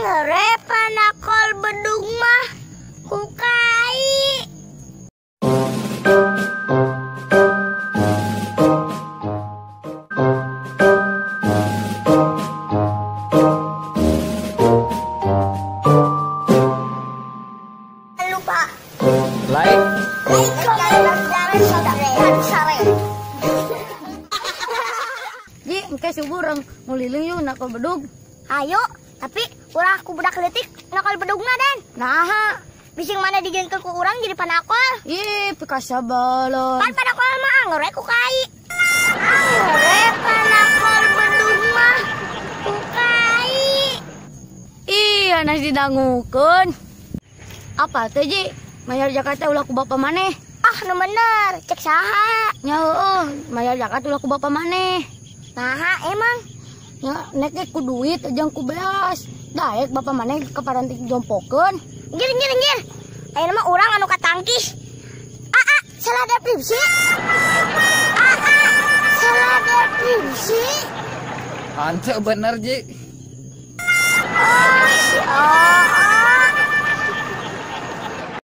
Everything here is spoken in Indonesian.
Ngerepa nakol bedung mah kukai. Lupa Like. Ji, engke subureng nguliling yuk nakal bedug. Ayo, tapi urang aku budak letik nakal bedugna dan. Nah, Bising mana dijengkel ku urang jadi panakol. ih pikasa balon. Pan panakol mah anggur ku kai. Anggur panakol bedug mah ku kai. Ih, anas didangukeun. Apa teh Ji? Mayar Jakarta ulah ku bapa maneh. Ah, nu bener, cek saha. Nya heueuh, mayar Jakarta ulah ku bapa maneh. Nah, emang Nya nek ku duit jeung ku beas. Daek bapa maneh kaparanti jompokeun. Ngir. Ayeuna mah urang anu katangkis. Salah depresi. Salah depresi. Ante bener Ji. Oh, si